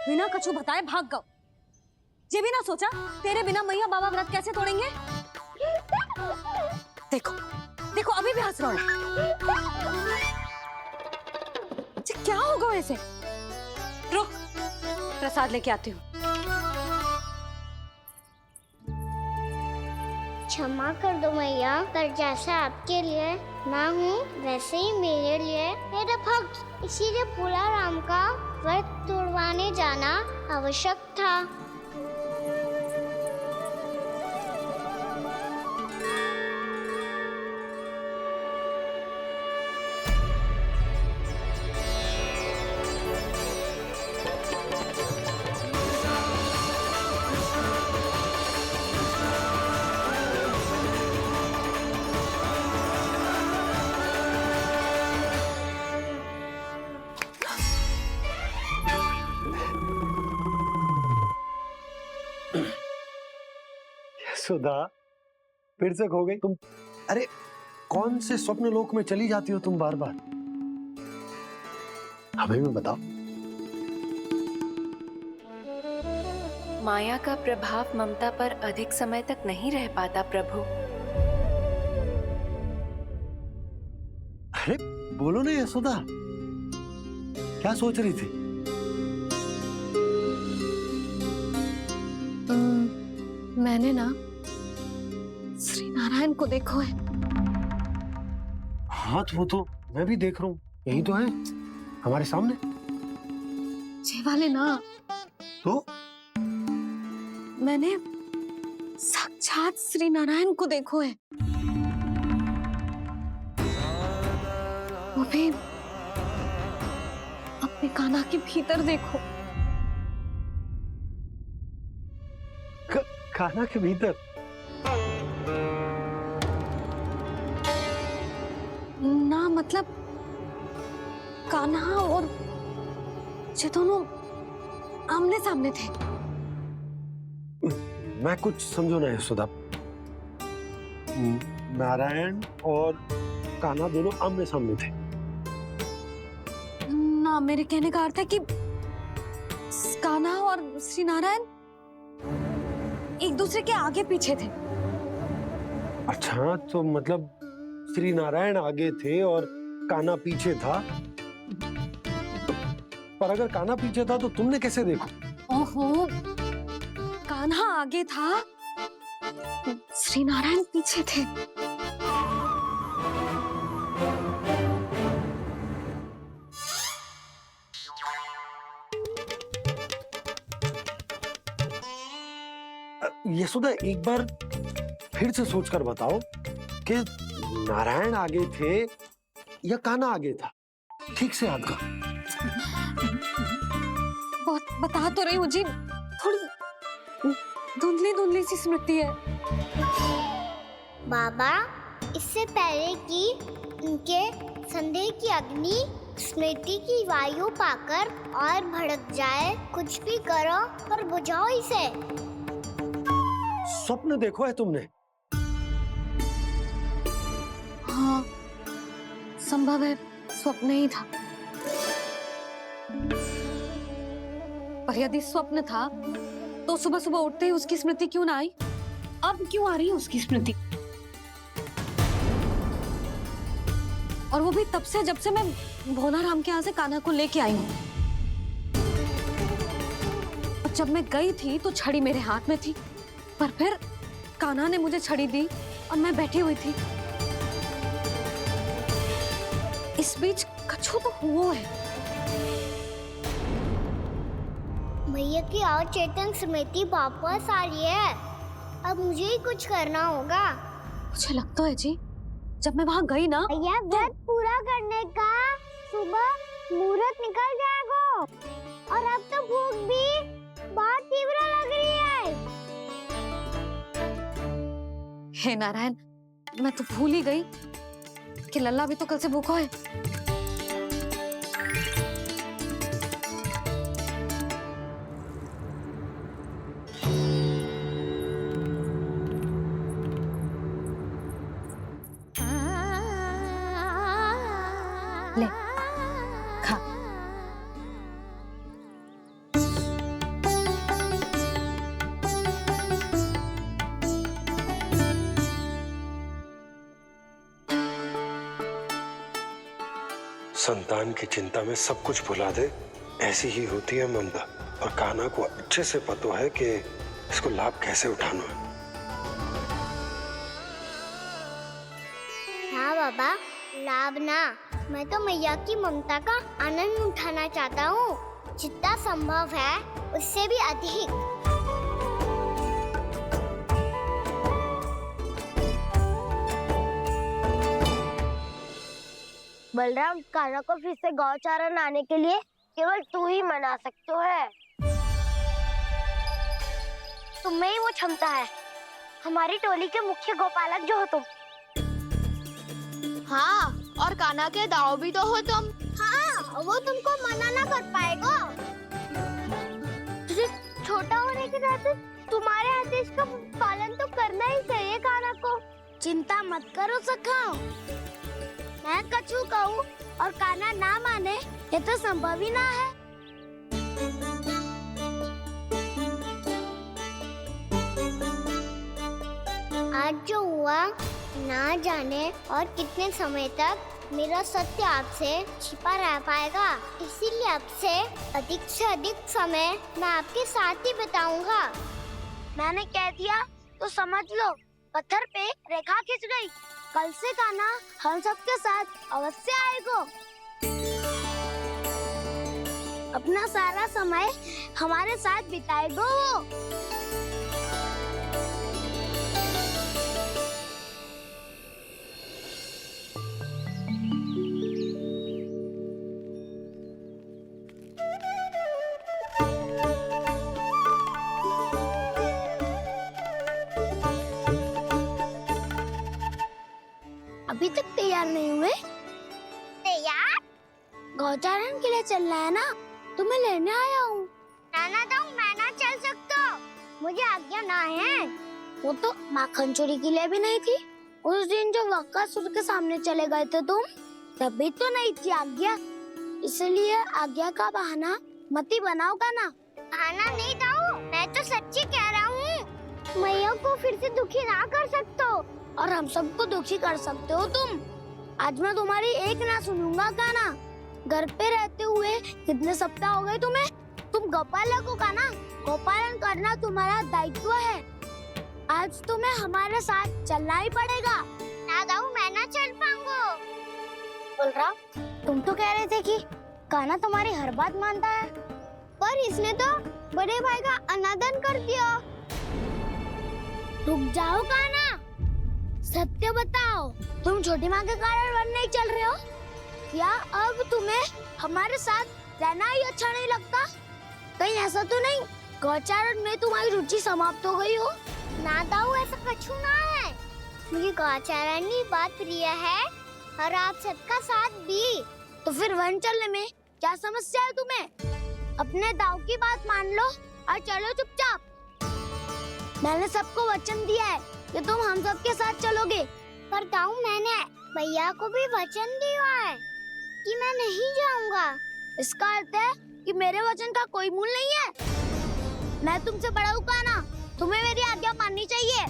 बिना कछु बताए भाग गओ। ये भी ना सोचा तेरे बिना मैया बाबा व्रत कैसे तोड़ेंगे। देखो देखो अभी भी हंस रहा है। क्या होगा वैसे? रुक, प्रसाद लेके आती हूँ। क्षमा कर दो मैया, पर जैसा आपके लिए मैं हूँ वैसे ही मेरे लिए मेरा भक्त, इसीलिए भोला राम का व्रत तोड़वाने जाना आवश्यक था। सुधा, फिर से खो गई तुम। अरे कौन से स्वप्न लोक में चली जाती हो तुम बार बार? हमें भी बताओ। माया का प्रभाव ममता पर अधिक समय तक नहीं रह पाता प्रभु। अरे बोलो ना यशोदा, क्या सोच रही थी? मैंने ना श्री नारायण को देखो है। हाँ वो तो मैं भी देख रहा हूँ, यही तो है हमारे सामने। ये वाले ना, तो मैंने साक्षात श्री नारायण को देखो है, वो भी अपने कान्हा के भीतर देखो। कान्हा के भीतर? ना मतलब कान्हा और ये दोनों आमने सामने थे। मैं कुछ समझो ना यशोदा। नारायण और कान्हा दोनों आमने सामने थे? ना, मेरे कहने का अर्थ है कि कान्हा और श्री नारायण एक दूसरे के आगे पीछे थे। अच्छा, तो मतलब श्री नारायण आगे थे और कान्हा पीछे था। पर अगर कान्हा पीछे था तो तुमने कैसे देखा? ओहो, कान्हा आगे था, श्री नारायण पीछे थे। यशोदा एक बार फिर से सोचकर बताओ कि नारायण आगे थे या कान्हा आगे था? ठीक से याद करो। बहुत बता तो रही हूँ जी, थोड़ी धुंधली धुंधली सी स्मृति है। बाबा, इससे पहले कि उनके संदेह की अग्नि स्मृति की वायु पाकर और भड़क जाए, कुछ भी करो पर बुझाओ इसे। स्वप्न देखो है तुमने? हाँ, संभव है स्वप्न ही था। पर यदि स्वप्न था तो सुबह सुबह उठते ही उसकी स्मृति क्यों ना आई? अब क्यों आ रही है उसकी स्मृति? और वो भी तब से जब से मैं भोला राम के यहाँ से कान्हा को लेके आई हूँ। और जब मैं गई थी तो छड़ी मेरे हाथ में थी, पर फिर कान्हा ने मुझे छड़ी दी और मैं बैठी हुई थी। इस बीच कछु तो हुआ है। भैया की अचेतन स्मृति वापस आ रही है, अब मुझे ही कुछ करना होगा। मुझे लगता है जी, जब मैं वहां गई ना, भैया व्रत पूरा करने का सुबह मुहूर्त निकल जाएगा और अब तो भूख भी बहुत तीव्र लग रही है। हे नारायण, मैं तो भूल ही गई कि लल्ला भी तो कल से भूखा है। ले, खा। संतान की चिंता में सब कुछ भुला दे, ऐसी ही होती है ममता। और कान्हा को अच्छे से पता है कि इसको लाभ कैसे उठाना है। हाँ बाबा, लाभ ना, मैं तो मैया की ममता का आनंद उठाना चाहता हूँ, जितना संभव है उससे भी अधिक। बलराम, कान्हा को फिर से गौचारण आने के लिए केवल तू ही मना सकते है। तुम में ही वो क्षमता है, हमारी टोली के मुख्य गोपालक जो हो तुम। हाँ, और कान्हा के दाव भी तो हो तुम। हाँ, वो तुमको मना ना कर पाएगा। तुझे छोटा होने के नाते तुम्हारे आदेश का पालन तो करना ही चाहिए कान्हा को। चिंता मत करो सखा, मैं कछु कहूँ और कान्हा ना माने, ये तो संभव ही ना है। आज जो हुआ ना जाने और कितने समय तक मेरा सत्य आपसे छिपा रह पाएगा, इसीलिए आपसे अधिक से अधिक समय मैं आपके साथ ही बिताऊंगा। मैंने कह दिया तो समझ लो, पत्थर पे रेखा खिंच गई। कल से कान्हा हम सबके साथ अवश्य आएगा। अपना सारा समय हमारे साथ बिताएगा वो। अभी तक तैयार नहीं हुए? तैयार? गौचारण के लिए चलना है ना, तुम्हें लेने आया हूँ। नाना तो मैं ना चल सकता, मुझे आज्ञा ना है। वो तो माखन चोरी के लिए भी नहीं थी। उस दिन जो वक्कासुर के सामने चले गए थे तुम, तभी तो नहीं थी आज्ञा। इसलिए आज्ञा का बहाना मत ही बनाओ कान्हा। बहाना नहीं दाऊ, मैं तो सच्ची कह रहा हूँ। मैया को फिर से दुखी ना कर सकते हो। और हम सबको दुखी कर सकते हो तुम। आज मैं तुम्हारी एक ना सुनूंगा कान्हा। घर पे रहते हुए कितने सप्ताह हो गए तुम्हें? तुम गोपालक हो कान्हा, गोपालन करना तुम्हारा दायित्व है। आज तुम्हें हमारे साथ चलना ही पड़ेगा। ना दाऊ, मैं ना चल पाऊंगा। बलराम, तुम तो कह रहे थे कि कान्हा तुम्हारी हर बात मानता है, पर इसने तो बड़े भाई का अनादर कर दिया। रुक जाओ कान्हा, सत्य बताओ, तुम छोटी माँ के कारण वन नहीं चल रहे हो या अब तुम्हें हमारे साथ रहना ही अच्छा नहीं लगता? कहीं ऐसा तो नहीं गौचारण में तुम्हारी रुचि समाप्त हो गई हो? ना दाऊ, ऐसा कछु ना है। मुझे गौचारण की बात प्रिय है और आप सबका साथ भी। तो फिर वन चलने में क्या समस्या है तुम्हें? अपने दाव की बात मान लो और चलो चुपचाप। मैंने सबको वचन दिया है कि तुम हम सबके साथ चलोगे। पर दाऊ, मैंने भैया को भी वचन दिया है कि मैं नहीं जाऊंगा। इसका अर्थ है कि मेरे वचन का कोई मूल नहीं है। मैं तुमसे बड़ा हूँ कान्हा, तुम्हें मेरी आज्ञा माननी चाहिए।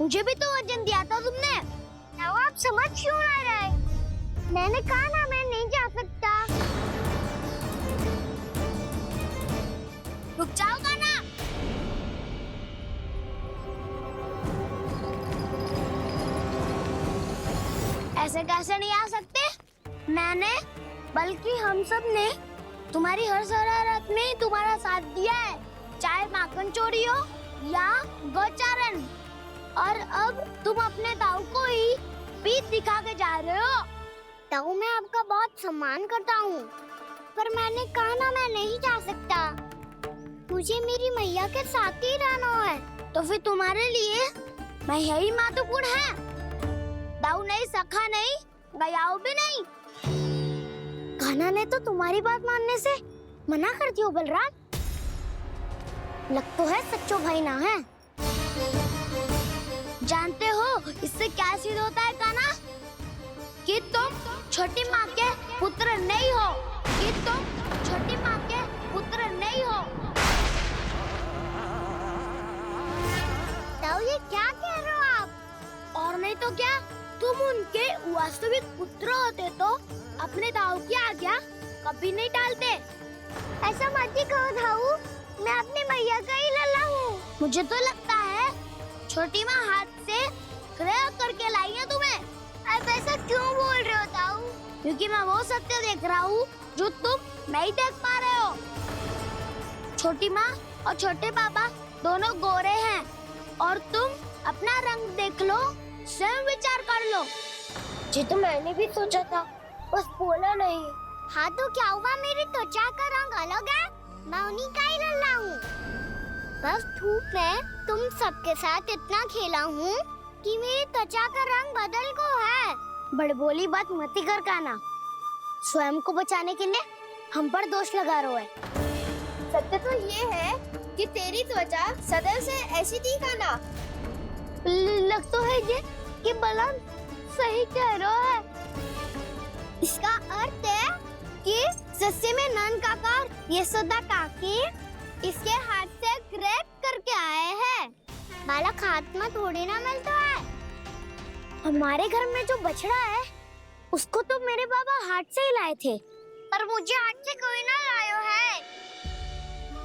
मुझे भी तो वचन दिया था तुमने। दाऊ, आप समझ क्यों आ रहे? मैंने कहा ना मैं नहीं जा सकता। रुक जाओ कान्हा। ऐसे कैसे नहीं आ सकते? मैंने बल्कि हम सब ने तुम्हारी हर शरारत में तुम्हारा साथ दिया है, चाहे माखन चोरी हो या गौचारण। और अब तुम अपने दाऊ को ही पीठ दिखा के जा रहे हो। दाऊ, मैं आपका बहुत सम्मान करता हूँ, पर मैंने कहा ना मैं नहीं जा सकता। मुझे मेरी मैया के साथ ही रहना है। तो फिर तुम्हारे लिए मैं यही महत्वपूर्ण है। दाऊ नहीं, सखा नहीं, गयाऊ भी नहीं। कान्हा ने तो तुम्हारी बात मानने से मना कर दिया बलराम। लग तो है सच्चो भाई ना है। जानते हो इससे क्या सिद्ध होता है कान्हा? कि तुम छोटी माँ के पुत्र नहीं हो, कि तुम छोटी माँ के पुत्र नहीं हो। दाऊ, ये क्या कह रहे हो आप? और नहीं तो क्या, तुम उनके वास्तविक पुत्र होते तो अपने दाऊ की आज्ञा कभी नहीं टालते। ऐसा मत ही कहो दाऊ, मैं अपनी मैया का ही लल्ला हूँ। मुझे तो लगता है छोटी माँ हाथ से ग्रह करके लाई है तुम्हें। अब ऐसा क्यों बोल रहे हो दाऊ? क्योंकि मैं वो सत्य देख रहा हूँ जो तुम नहीं देख पा रहे हो। छोटी माँ और छोटे पापा दोनों गोरे हैं और तुम अपना रंग देख लो, स्वयं विचार कर लो। जी तो मैंने भी सोचा था, बस बोला नहीं। हाँ तो क्या हुआ, मेरी त्वचा का रंग अलग है, मैं उन्हीं का ही लल्ला हूँ। बस धूप में तुम सबके साथ इतना खेला हूँ कि मेरी त्वचा का रंग बदल को है। बड़बोली बात मत ही कर काना, स्वयं को बचाने के लिए हम पर दोष लगा रहे हो। सत्य तो ये है कि तेरी त्वचा सदैव से ऐसी थी काना। लग तो है ये कि बलन सही कह रहा है। इसका अर्थ है कि सस्ते में नन काकार ये सदा काकी इसके हाथ से ग्रेट करके आए हैं। बालक हाथ में थोड़ी ना मिलता है। हमारे घर में जो बछड़ा है उसको तो मेरे बाबा हाथ से ही लाए थे, पर मुझे हाथ से कोई ना लायो है।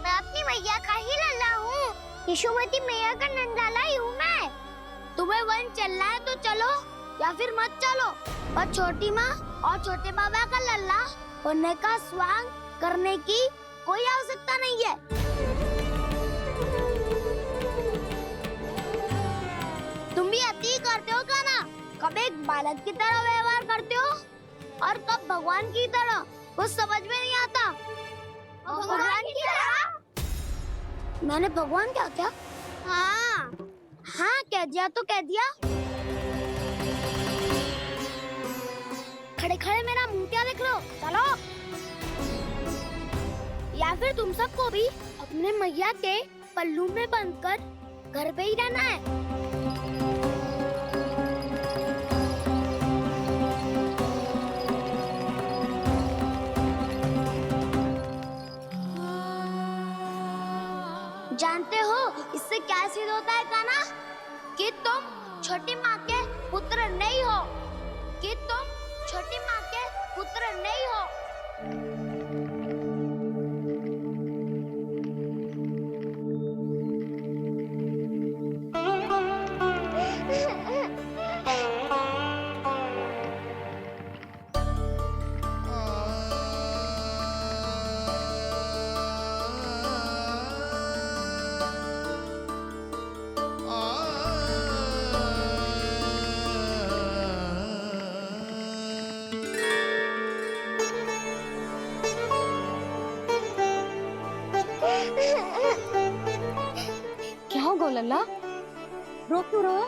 मैं अपनी मैया का ही लल्ला हूँ, यशोमती मैया का नंदलाला ही हूँ मैं। तुम्हें वन चलना है तो चलो या फिर मत चलो, और छोटी माँ और छोटे बाबा का लल्ला होने का स्वांग करने की कोई आवश्यकता नहीं है। तुम भी अति करते हो काना, कब एक बालक की तरह व्यवहार करते हो और कब भगवान की तरह, कुछ समझ में नहीं आता। भगवान की तरह? मैंने भगवान क्या क्या? हाँ हाँ कह दिया तो कह दिया। खड़े खड़े मेरा मुंह क्या देख लो, चलो। या फिर तुम सबको भी अपने मैया के पल्लू में बंधकर घर पे ही रहना है। जानते हो इससे क्या सिद्ध होता है काना? कि तुम छोटी माँ के पुत्र नहीं हो, कि तुम छोटी माँ के पुत्र नहीं हो। क्या हो गो लल्ला, रो क्यों रहा है?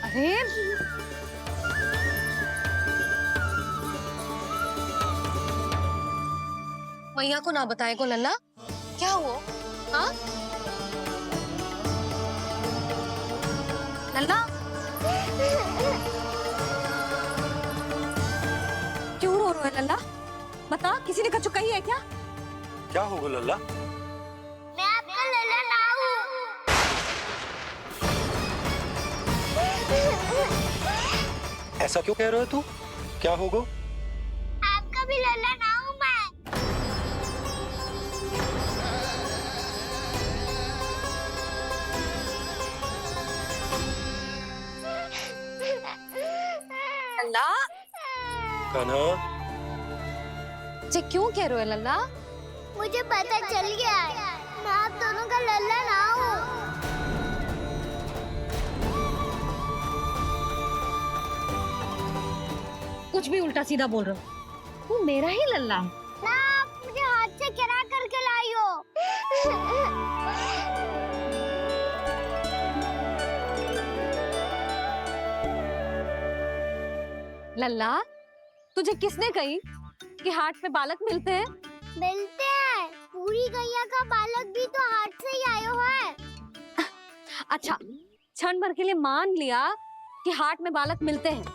अरे मैया को ना बताए को लल्ला, क्या हुआ? हाँ लल्ला, क्यों रो रहा है लल्ला? बता, किसी ने कछु कही है क्या? क्या होगा लल्ला? मैं आपका लल्ला ना हूँ। ऐसा क्यों कह रहे हो तू? क्या होगा? आपका भी लल्ला ना हूँ मैं। लल्ला, कान्हा, जे क्यों कह रहे हो लल्ला? मुझे पता चल गया है, मैं आप दोनों का लल्ला ना हूँ। कुछ भी उल्टा सीधा बोल रहे हो, तू मेरा ही लल्ला है। ना आप मुझे हाथ से गिरा करके लाई हो। लल्ला, तुझे किसने कही कि हाट में बालक मिलते हैं? मिलते हैं, पूरी गैया का बालक भी तो हाथ से ही आयो है। अच्छा, क्षण भर के लिए मान लिया कि हाट में बालक मिलते हैं,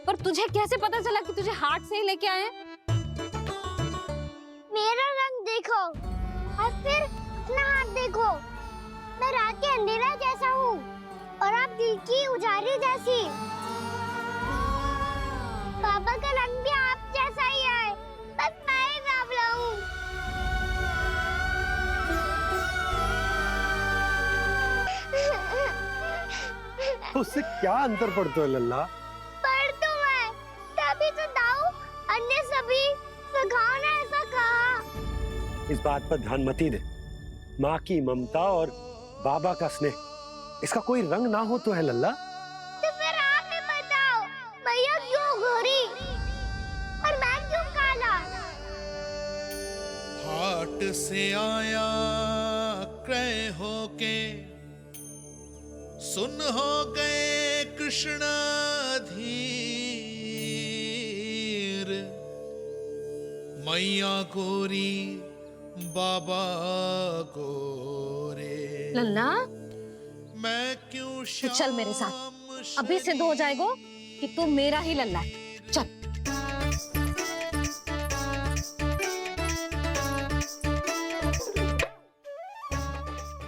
पर तुझे कैसे पता चला कि तुझे हाट से ही लेके आए? मेरा रंग देखो और फिर अपना हाथ देखो। मैं रात के अंधेरा जैसा हूँ और आप दिल की उजाली जैसी। पापा का रंग भी आप जैसा ही है, बस मैं ही बावला हूँ। उससे क्या अंतर पड़ता है लल्ला? पर तो मैं तभी तो दाऊ अन्य सभी सखाओ ने ऐसा कहा। इस बात पर ध्यान मत ही दे। माँ की ममता और बाबा का स्नेह, इसका कोई रंग ना हो तो है लल्ला। तो फिर आप ही बताओ, मैया क्यों गोरी और मैं क्यों काला? हाट से आया क्रय होके, सुन हो गए कृष्ण धीर। मैया गोरी बाबा गोरे, लल्ला मैं क्यों तू चल मेरे साथ, अभी सिद्ध हो जाएगा कि तू मेरा ही लल्ला है। चल।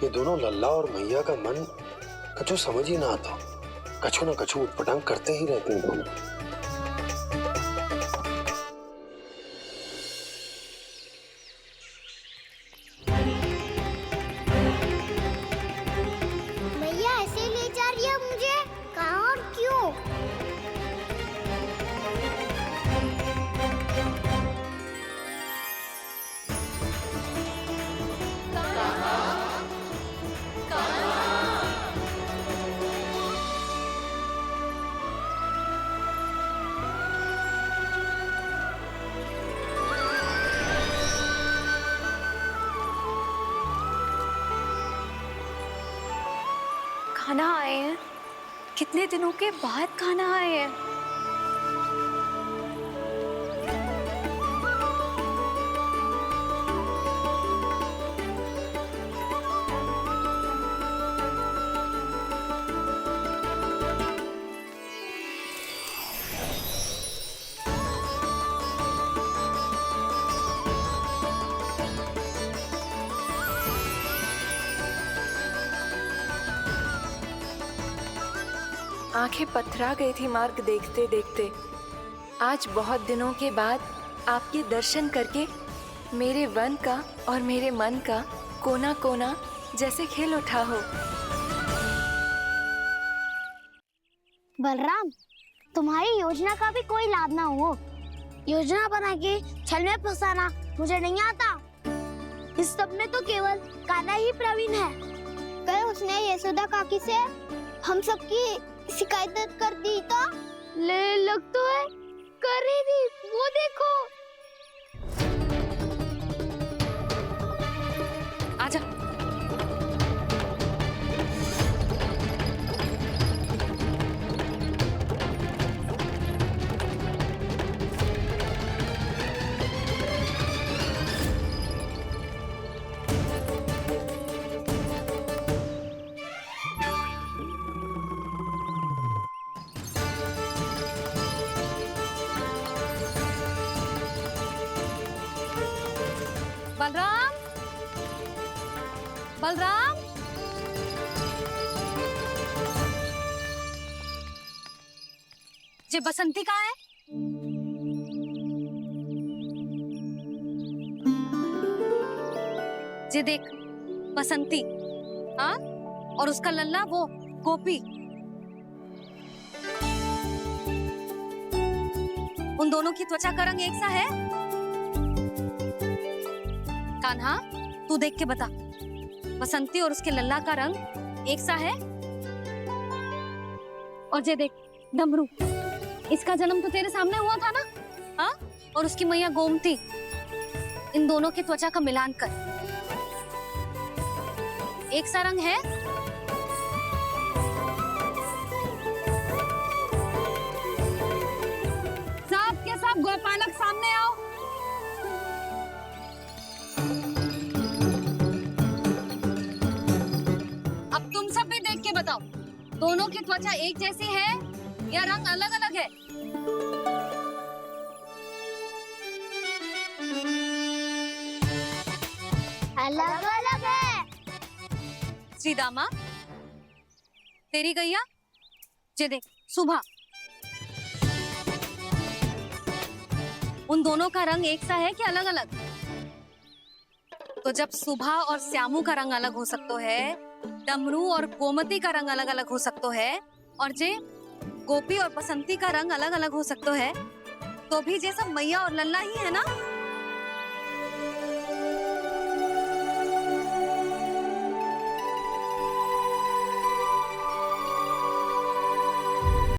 ये दोनों लल्ला और मैया का मन कछु समझ ही ना आता। कछु ना कछु उटपटांग करते ही रहते हैं दोनों। मैया ऐसे ले जा रही है मुझे, कहाँ और क्यों? खाना आए हैं, कितने दिनों के बाद खाना आए हैं। आंखें पथरा गई थी मार्ग देखते देखते। आज बहुत दिनों के बाद आपके दर्शन करके मेरे वन का और मेरे मन का कोना कोना जैसे खिल उठा हो। बलराम, तुम्हारी योजना का भी कोई लाभ ना हो। योजना बना के छल में फंसाना मुझे नहीं आता। इस सब में तो केवल कान्हा ही प्रवीण है। कल उसने यशोदा काकी से हम सबकी शिकायत कर दी तो लग तो है कर ही दी, वो देखो। आजा। बलराम, बलराम, ये बसंती कहाँ है? ये देख बसंती, हाँ, और उसका लल्ला वो गोपी। उन दोनों की त्वचा का रंग एक सा है? कान्हा, तू देख के बता, बसंती और उसके लल्ला का रंग एक सा है? और ये देख डमरू, इसका जन्म तो तेरे सामने हुआ था ना? हाँ, और उसकी मैया गोमती, इन दोनों की त्वचा का मिलान कर एक सा रंग है? सब के सब गोपालक सामने आओ। अब तुम सब भी देख के बताओ, दोनों की त्वचा एक जैसी है या रंग अलग अलग है? अलग अलग है। श्रीदामा, तेरी गैया जे देख सुबह, उन दोनों का रंग एक सा है कि अलग अलग? तो जब सुबह और श्यामू का रंग अलग हो सकता है, डमरू और गोमती का रंग अलग अलग हो सकता है, और जे गोपी और बसंती का रंग अलग अलग हो सकता है, तो भी जे सब मैया और लल्ला ही है ना?